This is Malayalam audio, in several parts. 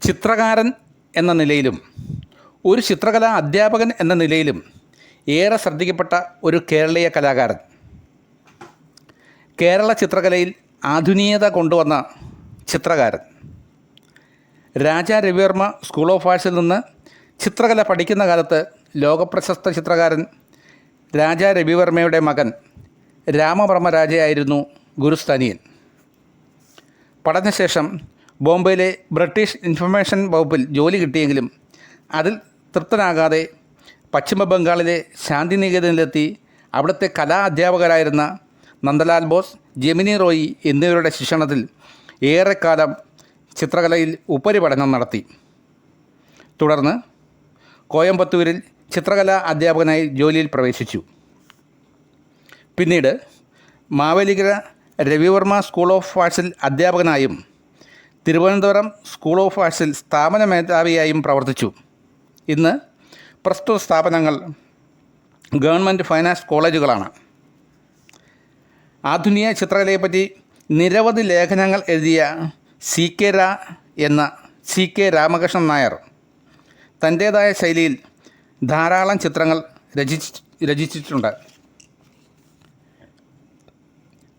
ചിത്രകാരൻ എന്ന നിലയിലും ഒരു ചിത്രകലാ അധ്യാപകൻ എന്ന നിലയിലും ഏറെ ശ്രദ്ധിക്കപ്പെട്ട ഒരു കേരളീയ കലാകാരൻ. കേരള ചിത്രകലയിൽ ആധുനികത കൊണ്ടുവന്ന ചിത്രകാരൻ. രാജാ രവിവർമ്മ സ്കൂൾ ഓഫ് ആർട്സിൽ നിന്ന് ചിത്രകല പഠിക്കുന്ന കാലത്ത് ലോകപ്രശസ്ത ചിത്രകാരൻ രാജാ രവിവർമ്മയുടെ മകൻ രാമവർമ്മ രാജയായിരുന്നു ഗുരുസ്ഥാനീയൻ. പഠനശേഷം ബോംബെയിലെ ബ്രിട്ടീഷ് ഇൻഫർമേഷൻ വകുപ്പിൽ ജോലി കിട്ടിയെങ്കിലും അതിൽ തൃപ്തനാകാതെ പശ്ചിമ ബംഗാളിലെ ശാന്തിനികേതനിലെത്തി അവിടുത്തെ കലാ അധ്യാപകരായിരുന്ന നന്ദലാൽ ബോസ്, ജെമിനി റോയി എന്നിവരുടെ ശിക്ഷണത്തിൽ ഏറെക്കാലം ചിത്രകലയിൽ ഉപരിപഠനം നടത്തി. തുടർന്ന് കോയമ്പത്തൂരിൽ ചിത്രകലാ അധ്യാപകനായി ജോലിയിൽ പ്രവേശിച്ചു. പിന്നീട് മാവേലിക്കര രവിവർമ്മ സ്കൂൾ ഓഫ് ആർട്സിൽ അധ്യാപകനായും തിരുവനന്തപുരം സ്കൂൾ ഓഫ് ആർട്സിൽ സ്ഥാപന മേധാവിയായും പ്രവർത്തിച്ചു. ഇന്ന് പ്രസ്തുത സ്ഥാപനങ്ങൾ ഗവൺമെൻറ് ഫൈനാൻസ് കോളേജുകളാണ്. ആധുനിക ചിത്രകലയെപ്പറ്റി നിരവധി ലേഖനങ്ങൾ എഴുതിയ സി കെ രാമകൃഷ്ണൻ നായർ തൻ്റേതായ ശൈലിയിൽ ധാരാളം ചിത്രങ്ങൾ രചിച്ചിട്ടുണ്ട്.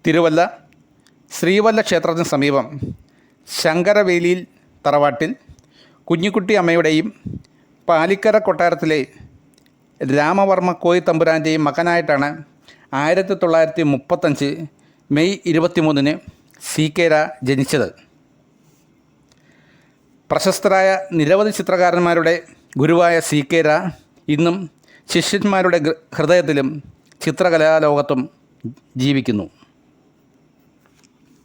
തിരുവല്ല ശ്രീവല്ല ക്ഷേത്രത്തിന് സമീപം ശങ്കരവേലിയിൽ തറവാട്ടിൽ കുഞ്ഞിക്കുട്ടി അമ്മയുടെയും പാലിക്കര കൊട്ടാരത്തിലെ രാമവർമ്മ കോയി തമ്പുരാൻ്റെയും മകനായിട്ടാണ് 1935 മെയ് 23 സി കെ രാ ജനിച്ചത്. പ്രശസ്തരായ നിരവധി ചിത്രകാരന്മാരുടെ ഗുരുവായ സി കെ രാ ഇന്നും ശിഷ്യന്മാരുടെ ഹൃദയത്തിലും ചിത്രകലാലോകത്തും ജീവിക്കുന്നു.